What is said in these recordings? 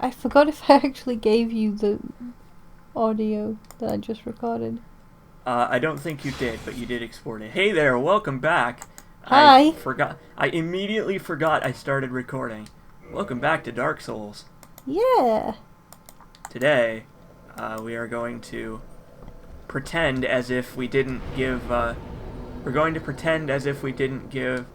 I forgot if I actually gave you the audio that I just recorded. I don't think you did, but you did export it. Hey there, welcome back. Hi. I immediately forgot I started recording. Welcome back to Dark Souls. Yeah. Today, we are going to pretend as if we didn't give, we're going to pretend as if we didn't give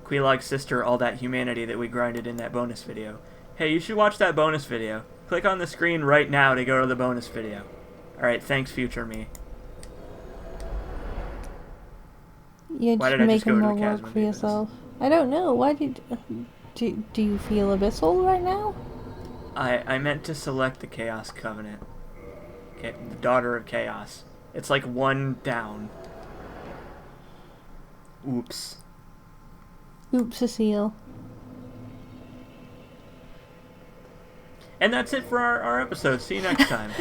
Quelaag's sister all that humanity that we grinded in that bonus video. Hey, you should watch that bonus video. Click on the screen right now to go to the bonus video. Alright, thanks, future me. You're Why just did I just making go to more a chasm work of for demons? yourself. I don't know. Why did... Do you feel abyssal right now? I meant to select the Chaos Covenant. Okay, the Daughter of Chaos. It's like one down. Oops. Oops, a seal. And that's it for our episode. See you next time.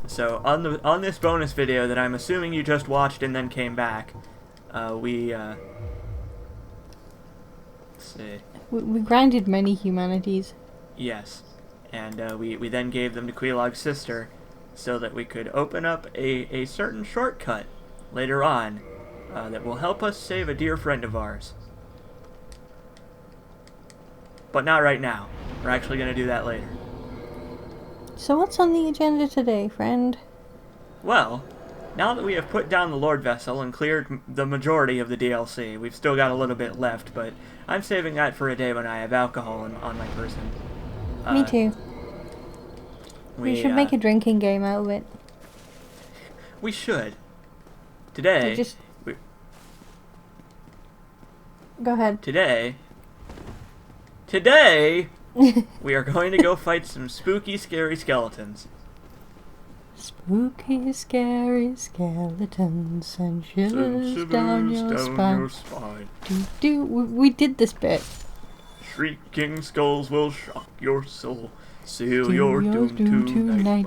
So on this bonus video that I'm assuming you just watched and then came back, let's see. We grinded many humanities. Yes, and we then gave them to Quelaag's sister, so that we could open up a certain shortcut later on that will help us save a dear friend of ours. But not right now. We're actually going to do that later. So what's on the agenda today, friend? Well, now that we have put down the Lord Vessel and cleared the majority of the DLC, we've still got a little bit left, but I'm saving that for a day when I have alcohol on my person. Me too. We should make a drinking game out of it. We should. Today... Go ahead. Today, we are going to go fight some spooky, scary skeletons. Spooky, scary skeletons and shivers down your spine. We did this bit. Shrieking skulls will shock your soul. Seal your doom tonight.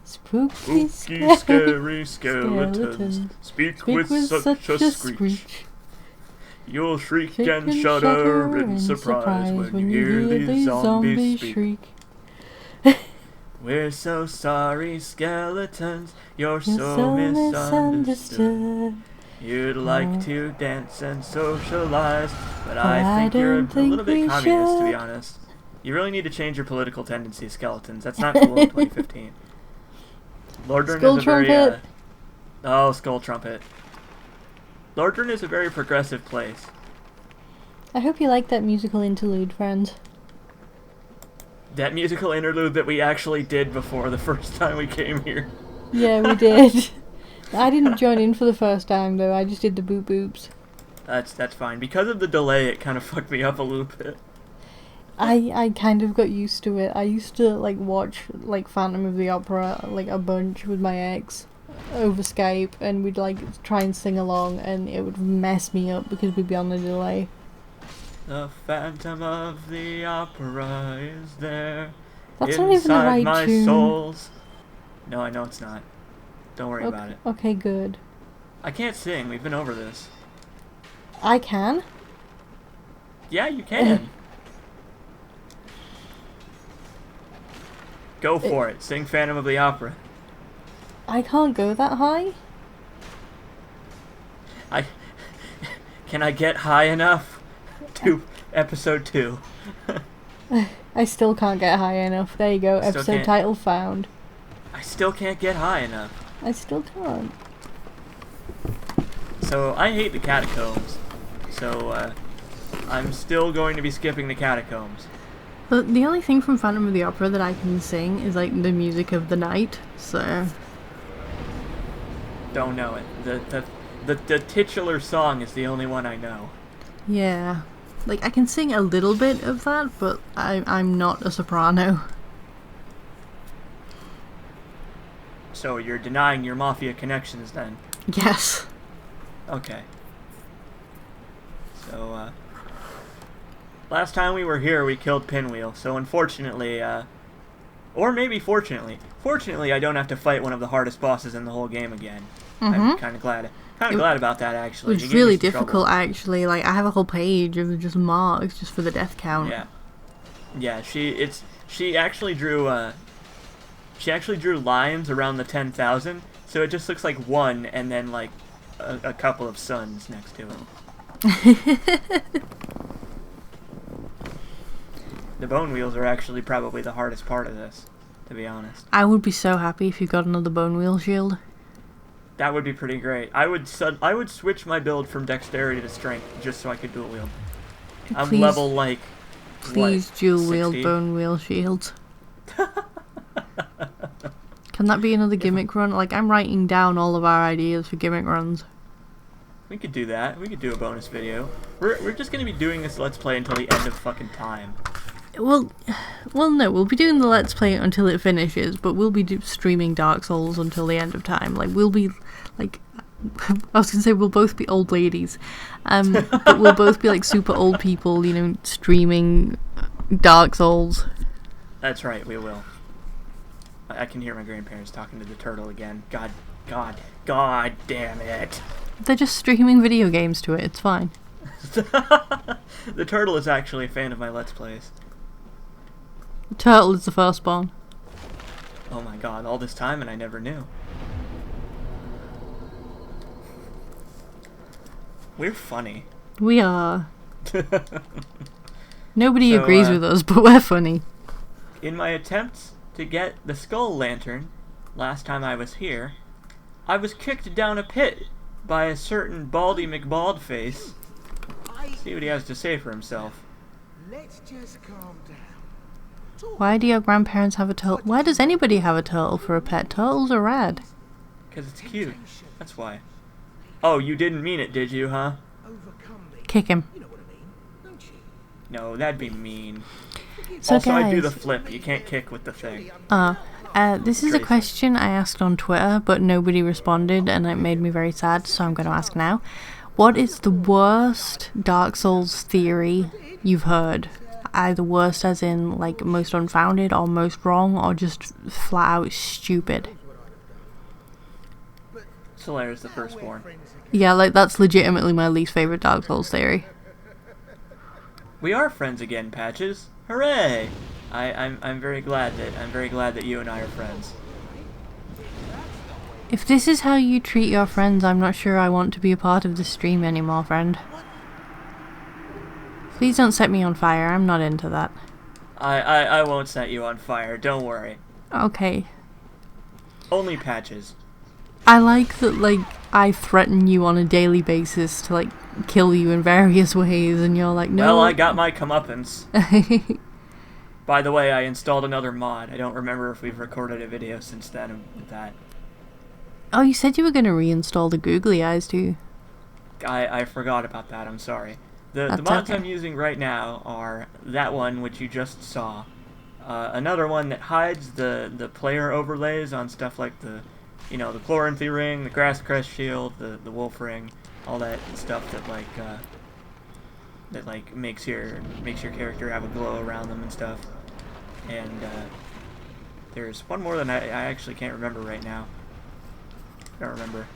Spooky, scary skeletons. Speak with such a screech. You'll shriek and shudder in surprise when you hear these zombies shriek. We're so sorry, skeletons, you're so misunderstood. You'd like to dance and socialize, but I think you're a little bit communist, to be honest. You really need to change your political tendencies, skeletons. That's not cool in 2015. Lordran is a very... Skull Trumpet. Lordran is a very progressive place. I hope you like that musical interlude, friends. That musical interlude that we actually did before the first time we came here. Yeah, we did. I didn't join in for the first time, though. I just did the boop boops. That's fine. Because of the delay, it kind of fucked me up a little bit. I kind of got used to it. I used to, watch, Phantom of the Opera, a bunch with my ex over Skype, and we'd, try and sing along, and it would mess me up because we'd be on the delay. The Phantom of the Opera is there. That's not even the right my tune. Souls. No, I know it's not. Don't worry about it. Okay, good. I can't sing. We've been over this. I can? Yeah, you can. Go for it. Sing Phantom of the Opera. I can't go that high? Can I get high enough? To episode 2. I still can't get high enough. There you go. Episode title found. I still can't get high enough. I still can't. So, I hate the catacombs. So, I'm still going to be skipping the catacombs. The only thing from Phantom of the Opera that I can sing is, the music of the night, so... Don't know it. The titular song is the only one I know. Yeah. I can sing a little bit of that, but I'm not a soprano. So you're denying your Mafia connections then? Yes. Okay. So, last time we were here we killed Pinwheel, so unfortunately, or maybe fortunately I don't have to fight one of the hardest bosses in the whole game again. I'm kind of glad kind of glad about that, actually. It was really difficult, actually. Like, I have a whole page of just marks just for the death count. Yeah. Yeah, she actually drew lines around the 10,000, so it just looks like one and then like a couple of suns next to it. The bone wheels are actually probably the hardest part of this, to be honest. I would be so happy if you got another bone wheel shield. That would be pretty great. I would switch my build from dexterity to strength just so I could dual wield. I'm level like. Please dual wield bone wheel shields. Can that be another gimmick run? Like, I'm writing down all of our ideas for gimmick runs. We could do that. We could do a bonus video. We're just gonna be doing this Let's Play until the end of fucking time. Well, no, we'll be doing the Let's Play until it finishes, but we'll be streaming Dark Souls until the end of time. Like, we'll be, like, I was gonna say we'll both be old ladies, but we'll both be, like, super old people, you know, streaming Dark Souls. That's right, we will. I can hear my grandparents talking to the turtle again. God damn it. They're just streaming video games to it, it's fine. The turtle is actually a fan of my Let's Plays. The turtle is the firstborn. Oh my god, all this time and I never knew. We're funny. We are. Nobody agrees with us, but we're funny. In my attempts to get the skull lantern, last time I was here, I was kicked down a pit by a certain Baldy McBaldface. See what he has to say for himself. Let's just calm down. Why do your grandparents have a turtle? Why does anybody have a turtle for a pet? Turtles are rad. Because it's cute. That's why. Oh, you didn't mean it, did you, huh? Kick him. No, that'd be mean. So also, guys, I do the flip. You can't kick with the thing. This is a question I asked on Twitter, but nobody responded, and it made me very sad, so I'm going to ask now. What is the worst Dark Souls theory you've heard? Either worst as in, like, most unfounded, or most wrong, or just flat out stupid. Solaire's the firstborn. Yeah, like, that's legitimately my least favorite Dark Souls theory. We are friends again, Patches. Hooray! I'm very glad that you and I are friends. If this is how you treat your friends, I'm not sure I want to be a part of this stream anymore, friend. Please don't set me on fire, I'm not into that. I won't set you on fire, don't worry. Okay. Only Patches. I like that, like, I threaten you on a daily basis to, like, kill you in various ways, and you're like, no. Well, I got my comeuppance. By the way, I installed another mod. I don't remember if we've recorded a video since then of that. Oh, you said you were going to reinstall the googly eyes, too. I forgot about that, I'm sorry. The mods okay. I'm using right now are that one, which you just saw. Another one that hides the player overlays on stuff like the Chloranthy ring, the Grass Crest shield, the Wolf ring, all that stuff that makes your character have a glow around them and stuff. And there's one more that I actually can't remember right now. I don't remember.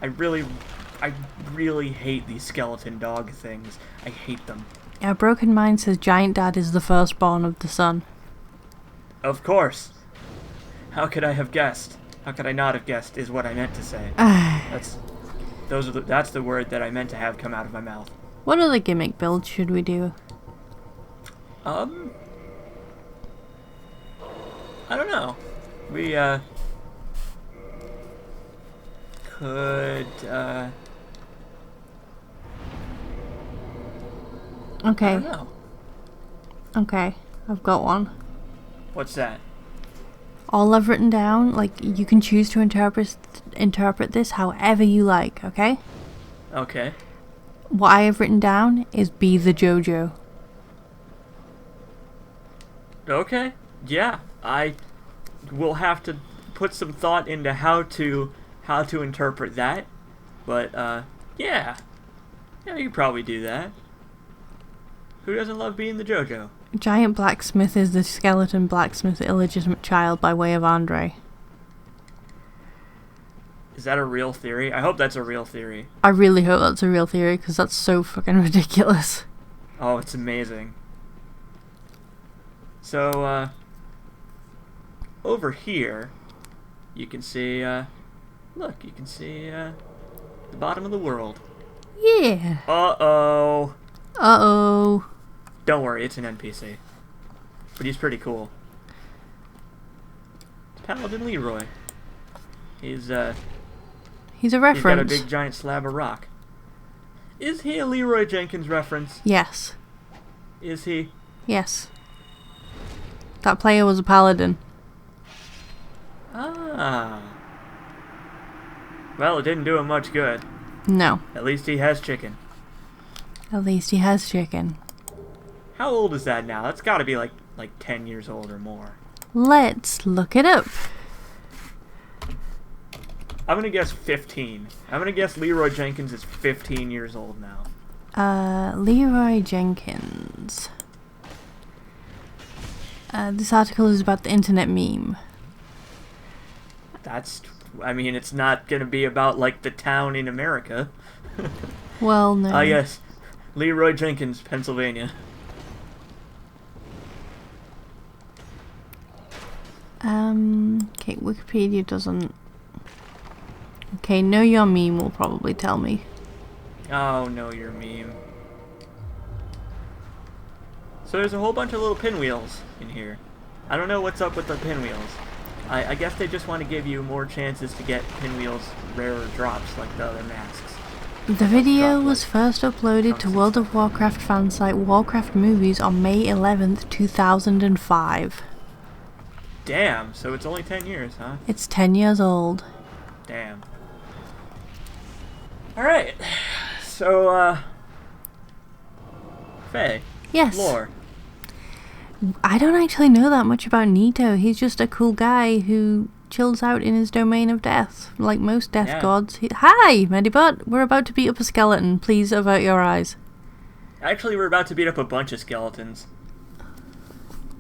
I really hate these skeleton dog things. I hate them. Yeah, Broken Mind says Giant Dad is the firstborn of the sun. Of course. How could I have guessed? How could I not have guessed is what I meant to say. That's the word that I meant to have come out of my mouth. What other gimmick builds should we do? I don't know. We could Okay. I don't know. Okay, I've got one. What's that? All I've written down, like, you can choose to interpret this however you like, okay? Okay. What I have written down is be the JoJo. Okay. Yeah, I will have to put some thought into how to interpret that. But yeah, you can probably do that. Who doesn't love being the JoJo? Giant Blacksmith is the skeleton blacksmith's illegitimate child by way of Andre. Is that a real theory? I hope that's a real theory. I really hope that's a real theory, because that's so fucking ridiculous. Oh, it's amazing. So, over here, you can see, look, you can see, the bottom of the world. Yeah. Uh-oh. Uh-oh. Don't worry, it's an NPC. But he's pretty cool. It's Paladin Leroy. He's a reference. He's got a big giant slab of rock. Is he a Leroy Jenkins reference? Yes. Is he? Yes. That player was a paladin. Ah. Well, it didn't do him much good. No. At least he has chicken. At least he has chicken. How old is that now? That's got to be like 10 years old or more. Let's look it up. I'm going to guess 15. I'm going to guess Leroy Jenkins is 15 years old now. Leroy Jenkins. This article is about the internet meme. I mean, it's not going to be about, like, the town in America. Well, no. Yes. Leroy Jenkins, Pennsylvania. Okay, Wikipedia doesn't... Okay, Know Your Meme will probably tell me. Oh, no, your meme. So there's a whole bunch of little pinwheels in here. I don't know what's up with the pinwheels. I guess they just want to give you more chances to get pinwheels rarer drops like the other masks. The video was first uploaded to World of Warcraft fan site Warcraft Movies on May 11th, 2005. Damn, so it's only 10 years, huh? It's 10 years old. Damn. Alright. So, Faye. Yes. Lore. I don't actually know that much about Nito. He's just a cool guy who chills out in his domain of death, like most death gods. Hi, Medibot! We're about to beat up a skeleton. Please avert your eyes. Actually, we're about to beat up a bunch of skeletons.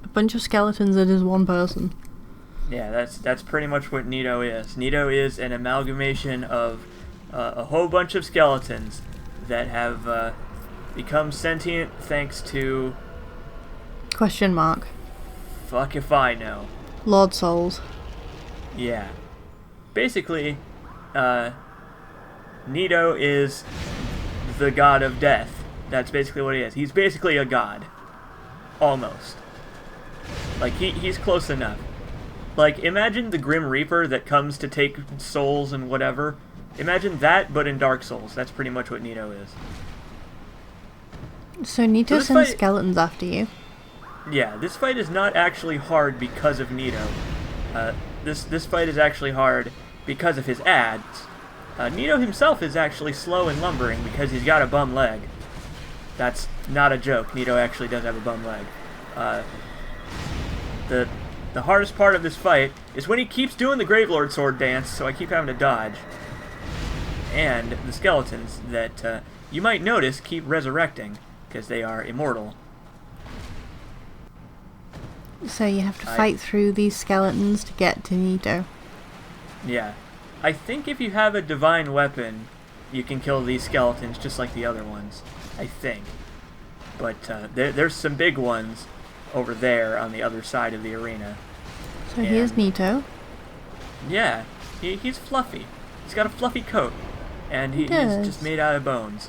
A bunch of skeletons that is one person. Yeah, that's pretty much what Nito is. Nito is an amalgamation of a whole bunch of skeletons that have become sentient thanks to... Question mark. Fuck if I know. Lord Souls. Yeah. Basically, Nito is the god of death. That's basically what he is. He's basically a god. Almost. Like, he's close enough. Like, imagine the Grim Reaper that comes to take souls and whatever. Imagine that, but in Dark Souls. That's pretty much what Nito is. So Nito sends skeletons after you? Yeah, this fight is not actually hard because of Nito. This fight is actually hard because of his ads. Nito himself is actually slow and lumbering because he's got a bum leg. That's not a joke. Nito actually does have a bum leg. The hardest part of this fight is when he keeps doing the Gravelord sword dance, so I keep having to dodge. And the skeletons that you might notice keep resurrecting because they are immortal. So you have to fight through these skeletons to get to Nito. Yeah. I think if you have a divine weapon, you can kill these skeletons just like the other ones. I think. But there's some big ones over there on the other side of the arena. So here's Nito. Yeah. He's fluffy. He's got a fluffy coat. And he's just made out of bones.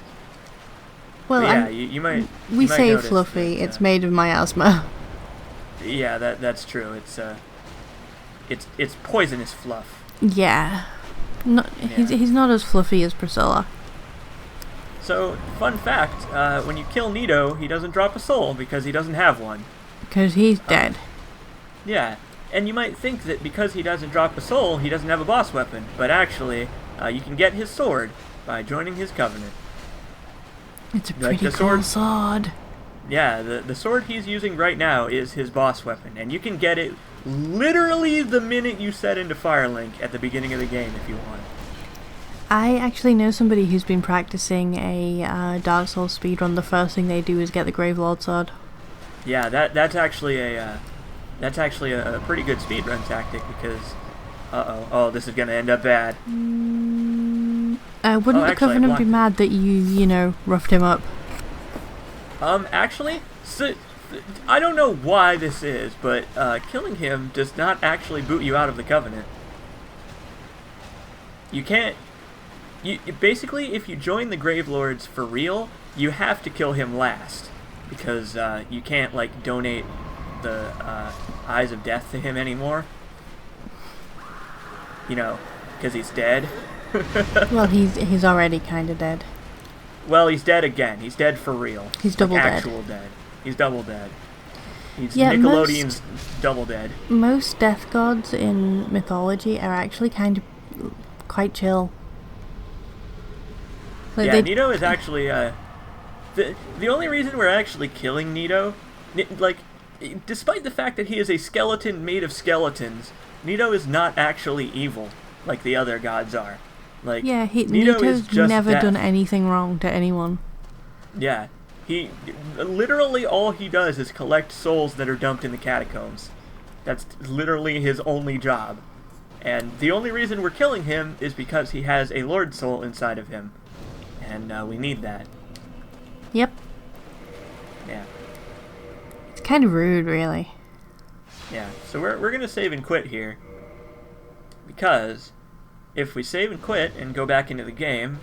Well, yeah, you might... We say fluffy. It's made of miasma. Yeah, that's true. It's poisonous fluff. Yeah. He's not as fluffy as Priscilla. So, fun fact, when you kill Nito, he doesn't drop a soul because he doesn't have one. Because he's dead. Yeah, and you might think that because he doesn't drop a soul, he doesn't have a boss weapon. But actually, you can get his sword by joining his covenant. It's a pretty cool sword. Yeah, the sword he's using right now is his boss weapon, and you can get it literally the minute you set into Firelink at the beginning of the game if you want. I actually know somebody who's been practicing a Dark Souls speedrun. The first thing they do is get the Gravelord sword. Yeah, that's actually a pretty good speedrun tactic because oh, this is gonna end up bad. Wouldn't the actually, I Covenant be blocked mad that you roughed him up? Actually, so, I don't know why this is, but killing him does not actually boot you out of the Covenant. You can't. You basically, if you join the Grave Lords for real, you have to kill him last, because you can't like donate the Eyes of Death to him anymore. You know, because he's dead. Well, he's already kind of dead. Well, he's dead again. He's dead for real. He's double dead. Actual dead. He's double dead. He's Yeah, Nickelodeon's double dead. Most death gods in mythology are actually kind of quite chill. Like Yeah, Nito is actually the only reason we're actually killing Nito, like, despite the fact that he is a skeleton made of skeletons, Nito is not actually evil like the other gods are. Like, yeah, Nito is Nito's just never death. done anything wrong to anyone. Yeah, he literally all he does is collect souls that are dumped in the catacombs. That's literally his only job. And the only reason we're killing him is because he has a Lord Soul inside of him. And we need that. Yep. Yeah. It's kind of rude, really. Yeah. So we're gonna save and quit here. Because if we save and quit and go back into the game,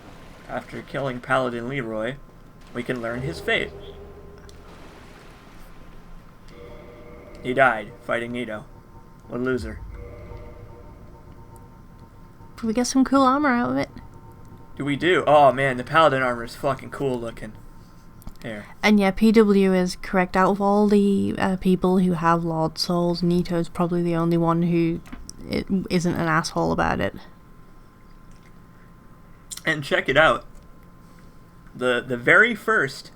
after killing Paladin Leroy, we can learn his fate. He died fighting Nito. What a loser. Can we get some cool armor out of it? Do we do? Oh man, the Paladin armor is fucking cool looking. Here. And yeah, PW is correct. Out of all the people who have Lord Souls, Nito's probably the only one who isn't an asshole about it. And check it out. The very first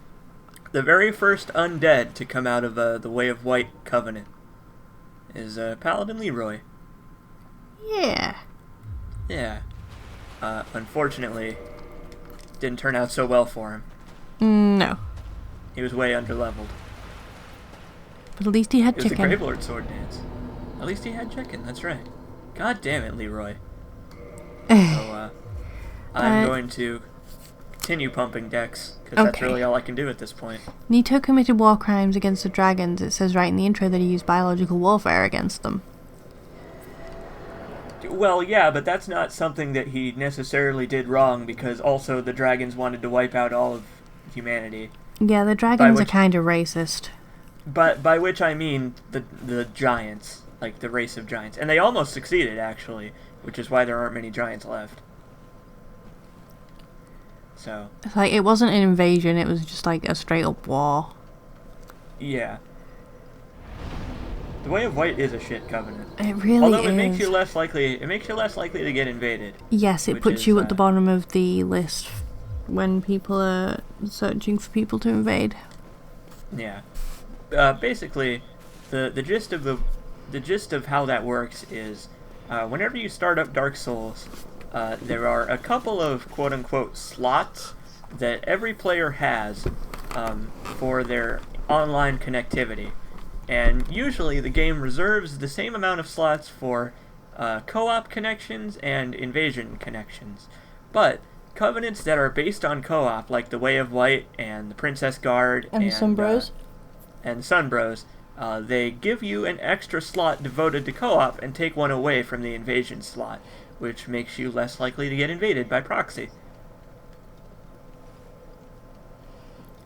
undead to come out of the Way of White Covenant is Paladin Leroy. Yeah. Yeah. Unfortunately, didn't turn out so well for him. No. He was way underleveled. But at least he had It was the chicken. Gravelord Sword Dance. At least he had chicken, that's right. God damn it, Leroy. So, I'm going to continue pumping decks, because that's Okay. really all I can do at this point. Nito committed war crimes against the dragons. It says right in the intro that he used biological warfare against them. Well, yeah, but that's not something that he necessarily did wrong, because also the dragons wanted to wipe out all of humanity. Yeah, the dragons are kind of racist. But by which I mean the giants, like the race of giants. And they almost succeeded, actually, which is why there aren't many giants left. So. It's like, it wasn't an invasion, it was just like a straight up war. Yeah. The Way of White is a shit covenant. It really Although is. it makes you less likely to get invaded. Yes, it which puts is, you at the bottom of the list when people are searching for people to invade. Yeah. Basically, the gist of how that works is, whenever you start up Dark Souls, there are a couple of quote unquote slots that every player has for their online connectivity, and usually the game reserves the same amount of slots for co-op connections and invasion connections, but covenants that are based on co-op, like the Way of White and the Princess Guard And Sunbros. And Sunbros, they give you an extra slot devoted to co-op and take one away from the invasion slot, which makes you less likely to get invaded by proxy.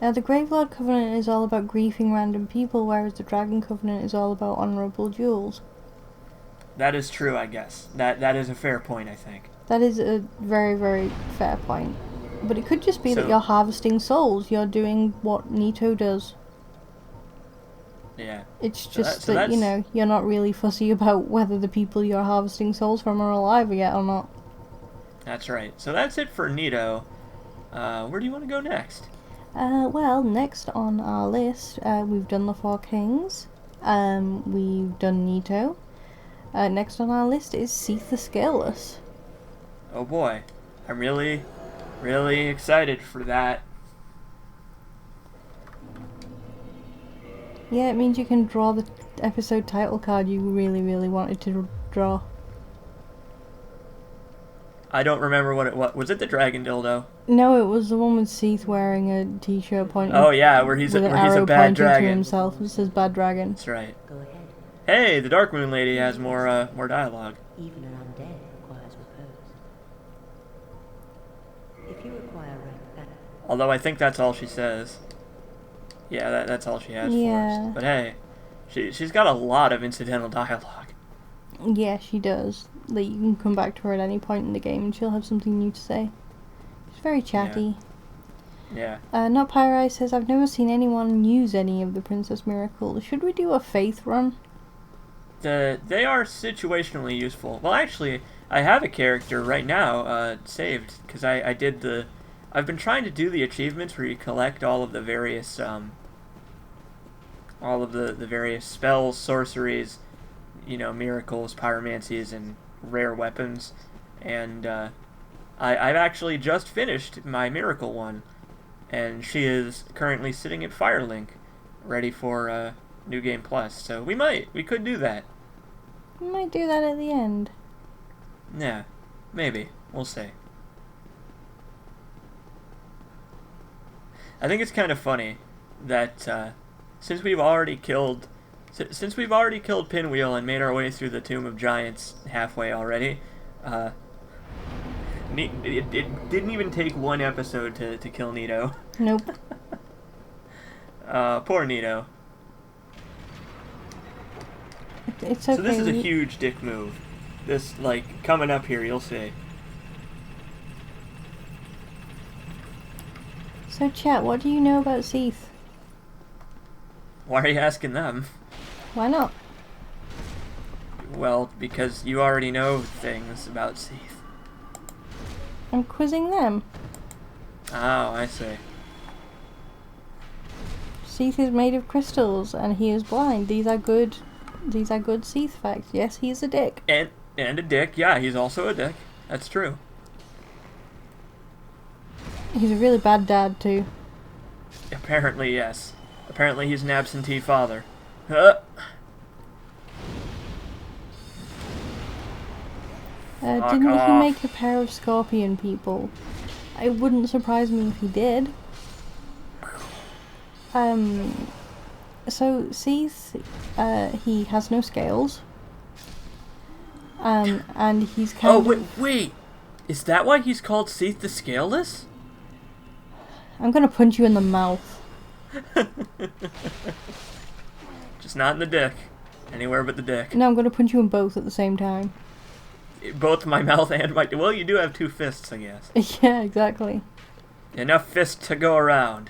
The Gravelord Covenant is all about griefing random people, whereas the Dragon Covenant is all about honourable duels. That is true, I guess. That is a fair point, I think. That is a very, very fair point. But it could just be that So- you're harvesting souls, you're doing what Nito does. Yeah. It's So just so that, you that's- know, you're not really fussy about whether the people you're harvesting souls from are alive yet or not. That's right. So that's it for Nito. Where do you want to go next? Well, next on our list, we've done the Four Kings, we've done Nito. Next on our list is Seath the Scaleless. Oh boy. I'm really, really excited for that. Yeah, it means you can draw the episode title card you really, really wanted to draw. I don't remember what it was. Was it the dragon dildo? No, it was the one with Seath wearing a t-shirt pointing. Oh yeah, where he's with a an arrow bad pointing dragon. to himself. It says bad dragon. That's right. Go ahead. Hey, the Dark Moon Lady has more dialogue. Even an undead requires repose. If you require rest, Although I think that's all she says. Yeah, that's all she has for Yeah. us. But hey, she's got a lot of incidental dialogue. Yeah, she does. Like, you can come back to her at any point in the game and she'll have something new to say. She's very chatty. Yeah. Not Pyrai says, I've never seen anyone use any of the Princess Miracles. Should we do a faith run? They are situationally useful. Well, actually, I have a character right now saved because I did the. I've been trying to do the achievements where you collect all of the various the various spells, sorceries, miracles, pyromancies, and rare weapons, and I've actually just finished my miracle one, and she is currently sitting at Firelink, ready for New Game Plus. So we could do that. We might do that at the end. Yeah, maybe. We'll see. I think it's kind of funny that since we've already killed Pinwheel and made our way through the Tomb of Giants halfway already, it didn't even take one episode to kill Nito. Nope. Poor Nito. It's okay. So this is a huge dick move. This, coming up here, you'll see. So, chat, what do you know about Seath? Why are you asking them? Why not? Well, because you already know things about Seath. I'm quizzing them. Oh, I see. Seath is made of crystals, and he is blind. These are good Seath facts. Yes, he is a dick. And a dick. Yeah, he's also a dick. That's true. He's a really bad dad, too. Apparently, yes. Apparently he's an absentee father. Didn't he make a pair of scorpion people? It wouldn't surprise me if he did. So Seath, he has no scales. And he's kind of... wait! Is that why he's called Seath the Scaleless? I'm gonna punch you in the mouth. Just not in the dick. Anywhere but the dick. No, I'm gonna punch you in both at the same time. Both my mouth and my... Well, you do have two fists, I guess. Yeah, exactly. Enough fists to go around.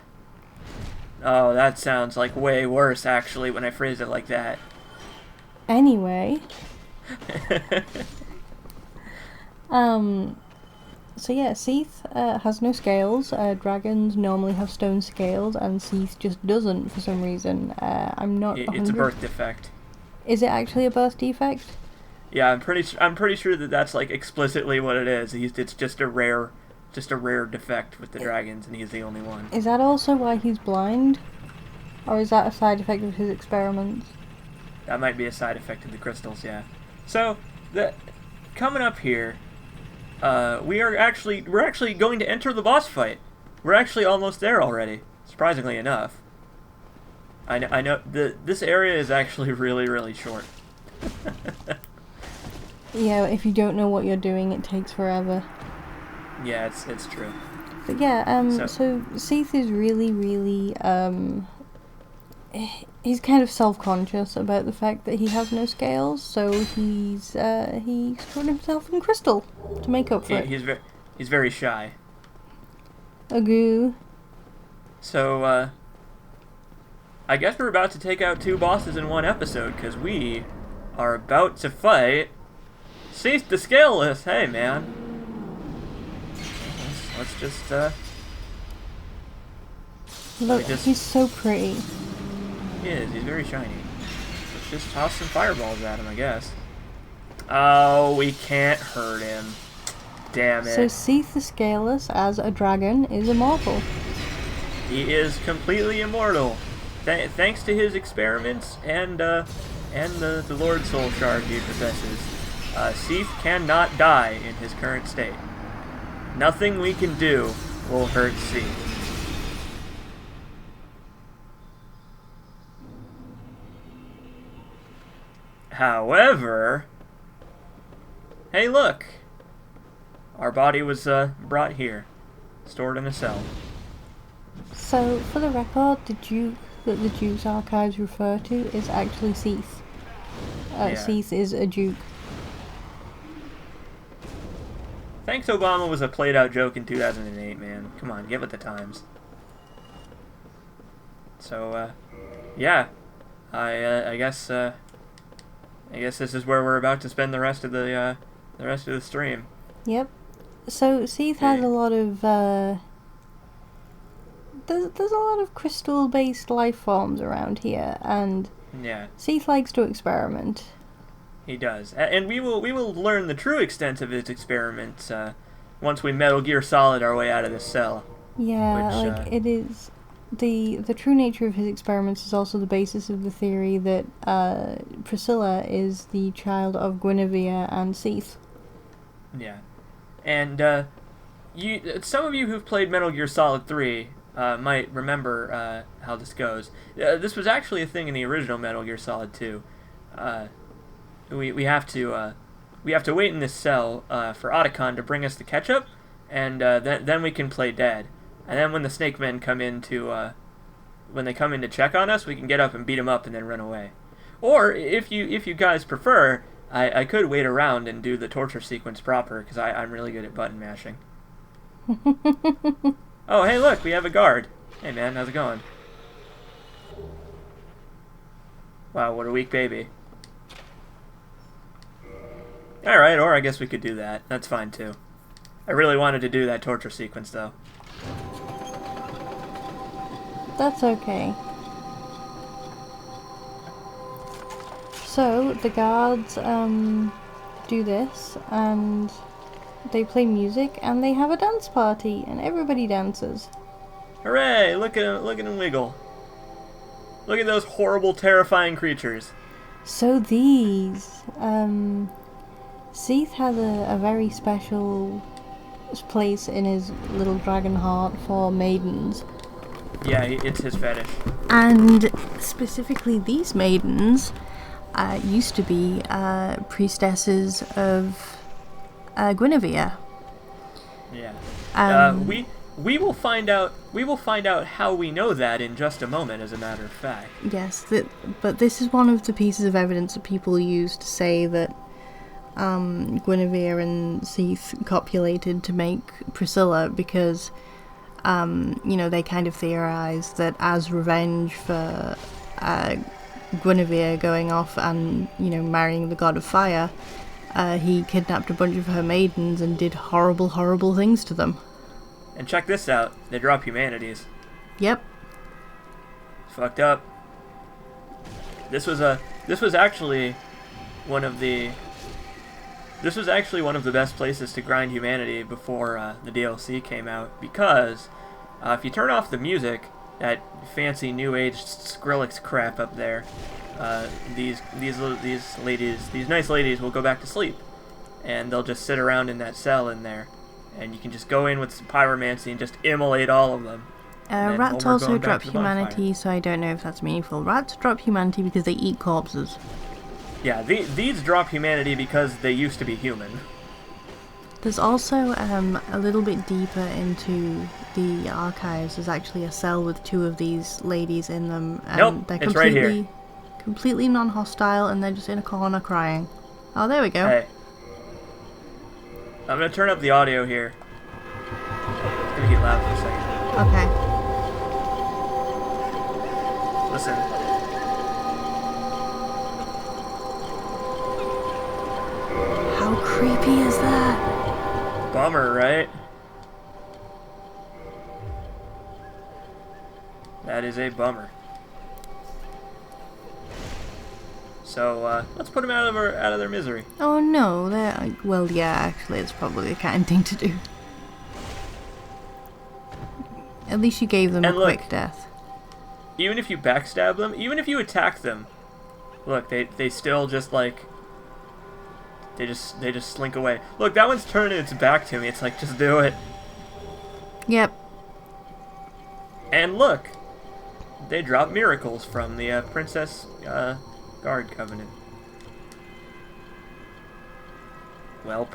Oh, that sounds like way worse, actually, when I phrase it like that. Anyway. So yeah, Seath has no scales. Dragons normally have stone scales, and Seath just doesn't for some reason. I'm not. It's a birth defect. Is it actually a birth defect? Yeah, I'm pretty sure that that's explicitly what it is. It's just a rare defect with the dragons, and he's the only one. Is that also why he's blind, or is that a side effect of his experiments? That might be a side effect of the crystals, yeah. So coming up here, we're actually going to enter the boss fight. We're actually almost there already, surprisingly enough. I know this area is actually really, really short. Yeah, if you don't know what you're doing, it takes forever. Yeah, it's true. But yeah, so Seath is really, really, he's kind of self-conscious about the fact that he has no scales, so he's covered himself in crystal to make up for it. He's very shy. Agoo. So, I guess we're about to take out two bosses in one episode, because we are about to fight Seath the Scaleless. Hey, man. Let's just, Look, he's so pretty. He is. He's very shiny. Let's just toss some fireballs at him, I guess. Oh, we can't hurt him. Damn it. So Seath the Scaleless, as a dragon, is immortal. He is completely immortal. Thanks to his experiments and the Lord Soul Shard he possesses. Seath cannot die in his current state. Nothing we can do will hurt Seath. However, hey, look! Our body was brought here, stored in a cell. So, for the record, the Duke that the Duke's archives refer to is actually Seath. Yeah. Seath is a Duke. Thanks, Obama was a played-out joke in 2008, man. Come on, get with the times. So, yeah, I guess this is where we're about to spend the rest of the stream. Yep. So Seath has a lot of there's a lot of crystal-based life forms around here, and yeah, Seath likes to experiment. He does, and we will learn the true extent of his experiments once we Metal Gear Solid our way out of this cell. Yeah, it is the true nature of his experiments is also the basis of the theory that Priscilla is the child of Guinevere and Seath. Yeah, and some of you who've played Metal Gear Solid 3 might remember how this goes. This was actually a thing in the original Metal Gear Solid 2. We have to wait in this cell for Otacon to bring us the ketchup, and then we can play dead. And then when the Snake Men come in to check on us, we can get up and beat them up and then run away. Or if you guys prefer, I could wait around and do the torture sequence proper, because I'm really good at button mashing. Oh, hey, look, we have a guard. Hey, man, how's it going? Wow, what a weak baby. Alright, or I guess we could do that. That's fine, too. I really wanted to do that torture sequence, though. That's okay. So, the guards do this, and they play music, and they have a dance party, and everybody dances. Hooray! Look at him wiggle. Look at those horrible, terrifying creatures. So these, Seath has a very special place in his little dragon heart for maidens. Yeah, it's his fetish. And specifically these maidens used to be priestesses of Guinevere. Yeah. We will find out. We will find out how we know that in just a moment. As a matter of fact. Yes, but this is one of the pieces of evidence that people use to say that Guinevere and Seath copulated to make Priscilla, because they kind of theorized that as revenge for Guinevere going off and marrying the god of fire, he kidnapped a bunch of her maidens and did horrible things to them. And check this out. They drop humanities. Yep. Fucked up. This was actually one of the best places to grind humanity before the DLC came out, because if you turn off the music, that fancy new age Skrillex crap up there, these nice ladies will go back to sleep, and they'll just sit around in that cell in there, and you can just go in with some pyromancy and just immolate all of them. Rats also drop humanity, so I don't know if that's meaningful. Rats drop humanity because they eat corpses. Yeah, these drop humanity because they used to be human. There's also a little bit deeper into the archives. There's actually a cell with two of these ladies in them, and nope, they're it's right here. Completely non-hostile, and they're just in a corner crying. Oh, there we go. Hey, I'm gonna turn up the audio here. It's gonna get loud for a second. Okay. Listen. How creepy is that? Bummer, right? That is a bummer. So, let's put them out of their misery. Oh no, well, yeah, actually, it's probably the kind thing to do. At least you gave them a quick death. Even if you backstab them, even if you attack them, look, they still just, like, They just slink away. Look, that one's turning its back to me. It's like, just do it. Yep. And look, they drop miracles from the Princess Guard Covenant. Welp.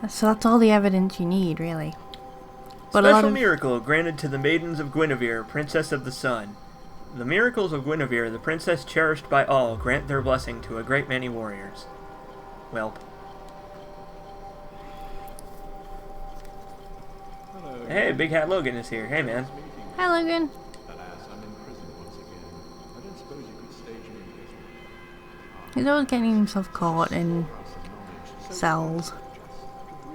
So that's all the evidence you need, really. But Special miracle granted to the maidens of Guinevere, Princess of the Sun. The miracles of Guinevere, the princess cherished by all, grant their blessing to a great many warriors. Welp. Hello. Hey, Big Hat Logan is here. Hey, man. Hi, Logan. Alas, I'm in prison once again. I don't suppose you could stage me as He's always getting himself caught in cells.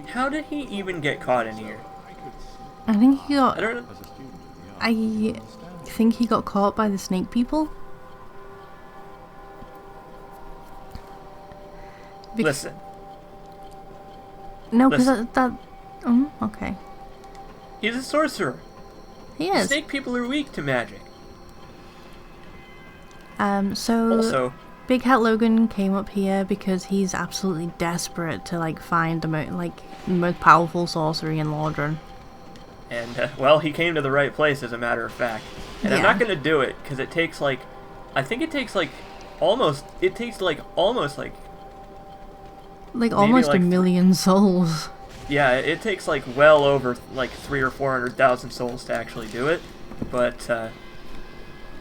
How did he even get caught in here? I think he got. I don't know. as a student of the arts. I think he got caught by the snake people. Listen. No, because listen. that. Oh, okay. He's a sorcerer. He is. Snake people are weak to magic. So Also, Big Hat Logan came up here because he's absolutely desperate to like find the most powerful sorcery in Lordran. and well, he came to the right place, as a matter of fact. And I'm Yeah. not gonna do it because it takes like, I think it takes like almost like Almost like a million souls. yeah, it takes like well over like 300,000 or 400,000 souls to actually do it. But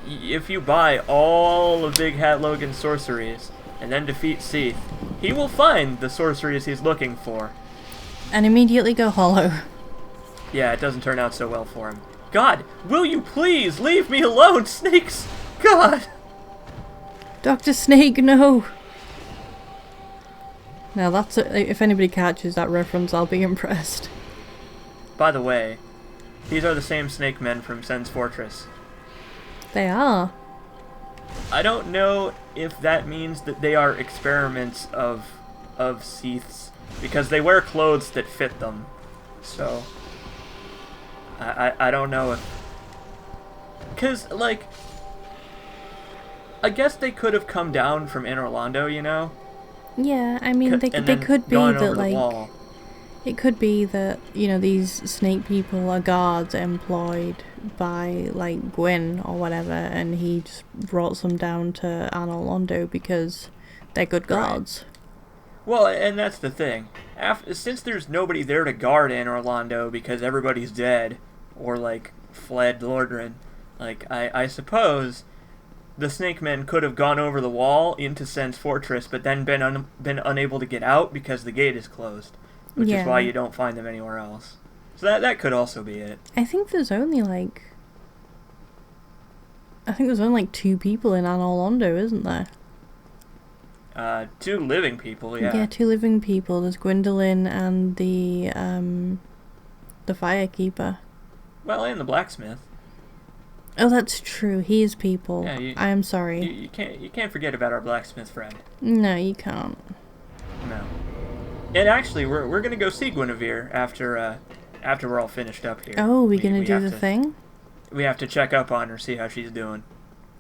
if you buy all of Big Hat Logan's sorceries and then defeat Seath, he will find the sorceries he's looking for. And immediately go hollow. Yeah, it doesn't turn out so well for him. God, will you please leave me alone, snakes? God! Dr. Snake, no! Now that's if anybody catches that reference, I'll be impressed. By the way, these are the same snake men from Sen's Fortress. They are. I don't know if that means that they are experiments of Seath's, because they wear clothes that fit them. So I don't know if, because like, I guess they could have come down from Anne Orlando, you know. Yeah, I mean, they and then could be gone that, over the like, wall. it could be that, you know, these snake people are guards employed by, like, Gwyn or whatever, and he just brought them down to Anne Orlando because they're good guards. Well, and that's the thing. Since there's nobody there to guard Anne Orlando because everybody's dead or, like, fled Lordran, like, I suppose the Snake Men could have gone over the wall into Sen's Fortress, but then been unable to get out because the gate is closed, which is why you don't find them anywhere else. So that could also be it. I think there's only, like, 2 people in Anne Orlando, isn't there? 2 living people, yeah. Yeah, 2 living people. There's Gwendolyn and the Firekeeper. Well, and the blacksmith. Oh, that's true. He is people. Yeah, I am sorry. You can't forget about our blacksmith friend. No, you can't. No. And actually, we're gonna go see Guinevere after we're all finished up here. Oh, we gonna do have the to- thing? We have to check up on her, see how she's doing.